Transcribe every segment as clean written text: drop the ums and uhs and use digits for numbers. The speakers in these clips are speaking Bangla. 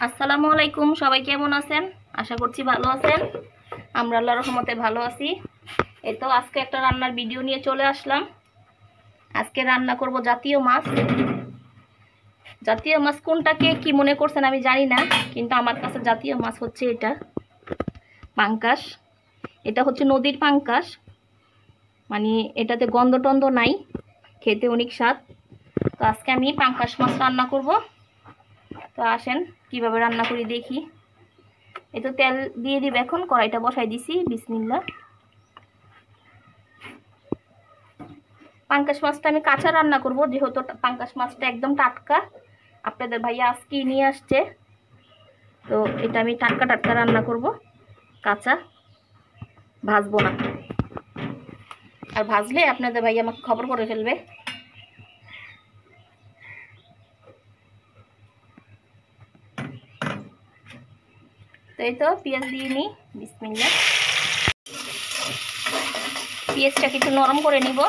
আসসালামু আলাইকুম, সবাই কেমন আছেন? আশা করছি ভালো আছেন। আমরা আল্লাহর রহমতে ভালো আছি। এই তো আজকে একটা রান্নার ভিডিও নিয়ে চলে আসলাম। আজকে রান্না করব জাতীয় মাছ। জাতীয় মাছ কোনটাকে কি মনে করছেন আমি জানি না, কিন্তু আমার কাছে জাতীয় মাছ হচ্ছে এটা পাঙ্কাশ। এটা হচ্ছে নদীর পাঙ্কাশ, মানে এটাতে গন্ধ টন্ধ নাই, খেতে অনেক স্বাদ। তো আজকে আমি পাঙ্কাশ মাছ রান্না করব। তো আসেন কিভাবে রান্না করি দেখি। এই তো তেল দিয়ে দিব, এখন কড়াইটা বসাই দিছি। বিসমিল্লাহ। পাঙ্কাশ মাছটা আমি কাঁচা রান্না করব, যেহেতু পাঙ্কাশ মাছটা একদম টাটকা। আপনাদের ভাইয়া আজকে নিয়ে আসছে, তো এটা আমি টাটকা টাটকা রান্না করব, কাঁচা, ভাজবো না। আর ভাজলে আপনাদের ভাইয়া আমাকে খবর করে ফেলবে। তো এই তো পেঁয়াজ দিয়ে নিই। বিসমিল্লাহ। পেঁয়াজটাকে একটু নরম করে নিব।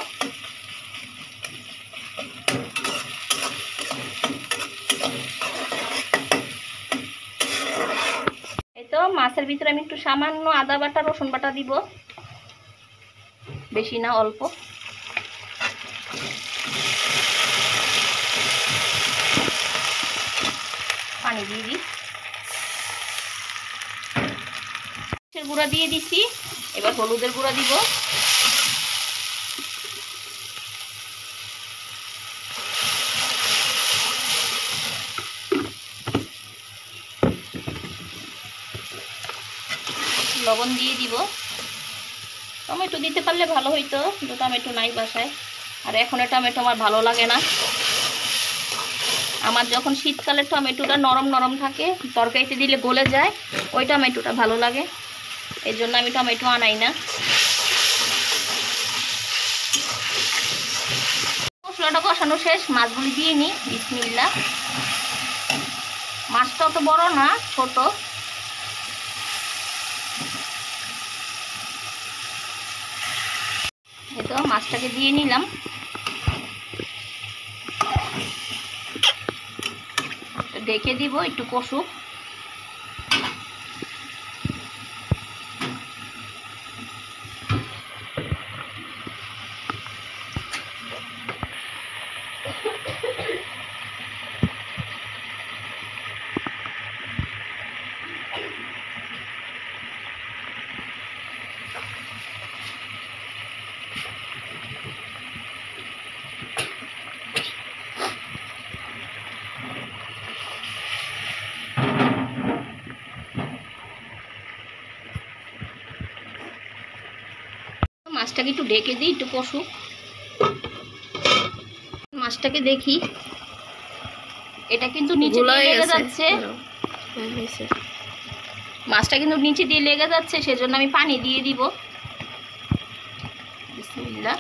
এই তো মাছের ভিতরে আমি একটু সামান্য আদা বাটা রসুন বাটা দিব, বেশি না, অল্প। পানি দিয়ে দিই। গুঁড়া দিয়ে দিছি, এবার হলুদের গুঁড়া দিব। লবণ দিয়ে দিব। টমেটো দিতে পারলে ভালো হইতো, কিন্তু টমেটো নাই বাসায়। আর এখন টমেটো আমার ভালো লাগে না। আমার যখন শীতকালে টমেটোটা নরম নরম থাকে, তরকারিতে দিলে গলে যায়, ওই টমেটোটা ভালো লাগে। এই জন্য আমি টমেটো আনাই না। মশলাটা কষানো শেষ, মাছগুলি দিয়ে নিই। বিসমিল্লাহ। মাছটা অত বড় না, ছোট। এই তো মাছটাকে দিয়ে নিলাম। ঢেকে দিব, একটু কষুক। মাছটাকে একটু ঢেকে দিই, একটু কষুক। মাছটাকে দেখি, এটা কিন্তু নিচে দিয়ে লেগে যাচ্ছে। মাছটা কিন্তু নিচে দিয়ে লেগে যাচ্ছে, সেজন্য আমি পানি দিয়ে দিব। বিসমিল্লাহ।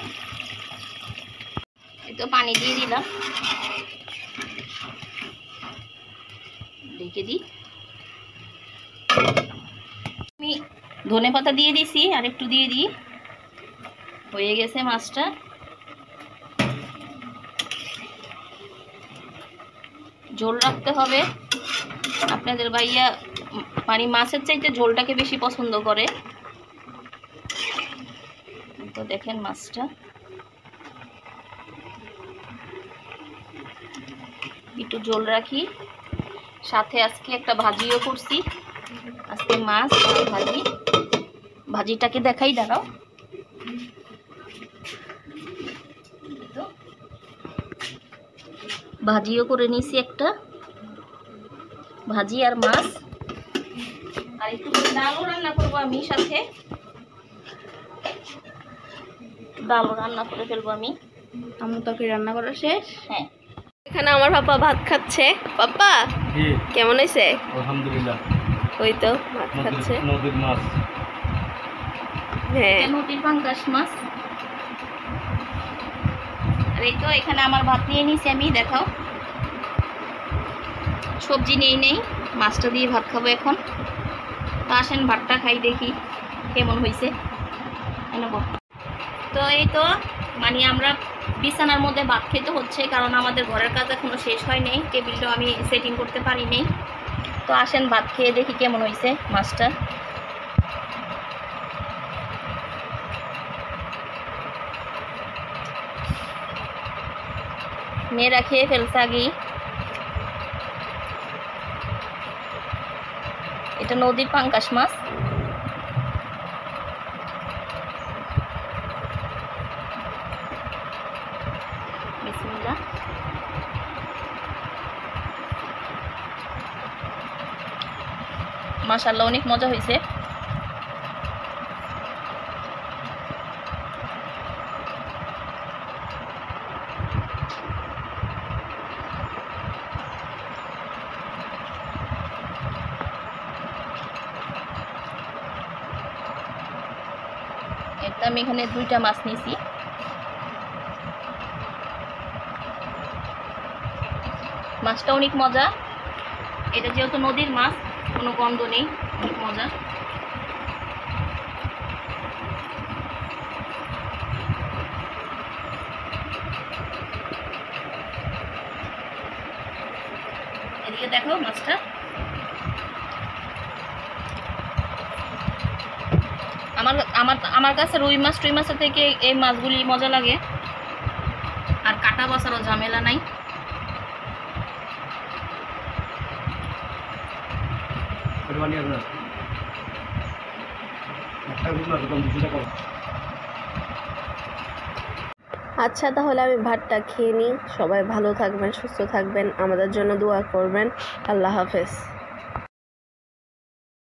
এই তো পানি দিয়ে দিলাম, ঢেকে দিই। আমি ধনে পাতা দিয়ে দিছি, আর একটু দিয়ে দিই। হয়ে গেছে মাছটা। ঝোল রাখতে হবে। আপনাদের ভাইয়া মানে মাছের চাইতে ঝোলটাকে বেশি পছন্দ করে। তো দেখেন মাছটা একটু ঝোল রাখি। সাথে আজকে একটা ভাজিও করছি। আজকে মাছ আর ভাজি। ভাজিটাকে দেখাই, দাঁড়াও। ভাজিও করে নিয়েছি একটা, ভাজি আর মাছ। আর একটু ডালও রান্না করবো আমি, সাথে ডালও রান্না করে ফেলবো আমি। আমার তরকারি রান্না করা শেষ। হ্যাঁ, এখানে আমার পাপা ভাত খাচ্ছে। পাপা কেমন হয়েছে? আলহামদুলিল্লাহ। ওই তো ভাত খাচ্ছে। নদীর মাছ। হ্যাঁ, নদীর পাঙ্কাশ মাছ। আর এই তো এখানে আমার ভাত নিয়ে নিছি আমি, দেখাও। সবজি নেই, মাছটা দিয়ে ভাত খাবো এখন। তো আসেন ভাতটা খাই, দেখি কেমন হয়েছে। তো এই তো মানে আমরা বিছানার মধ্যে ভাত খেতে হচ্ছে, কারণ আমাদের ঘরের কাজ এখনো শেষ হয়নি। টেবিলটাও আমি সেটিং করতে পারিনি। তো আসেন ভাত খেয়ে দেখি কেমন হয়েছে মাছটা। মেয়েরা খেয়ে ফেলছে আগেই। এটা নদীর পাঙ্গাস মাছ। বিসমিল্লাহ। মাশাআল্লাহ অনেক মজা হয়েছে। এটা আমি এখানে 2টা মাছ নিয়েছি। মাছটা অনেক মজা। এটা যেহেতু নদীর মাছ, কোনো গন্ধ নেই, অনেক মজা। এদিকে দেখো মাছটা। আমার কাছে রুই মাছ টুই মাছের থেকে এই মাছগুলি মজা লাগে, আর কাটা বসারও ঝামেলা নাই। আচ্ছা, তাহলে আমি ভাতটা খেয়ে নিই। সবাই ভালো থাকবেন, সুস্থ থাকবেন, আমাদের জন্য দোয়া করবেন। আল্লাহ হাফেজ।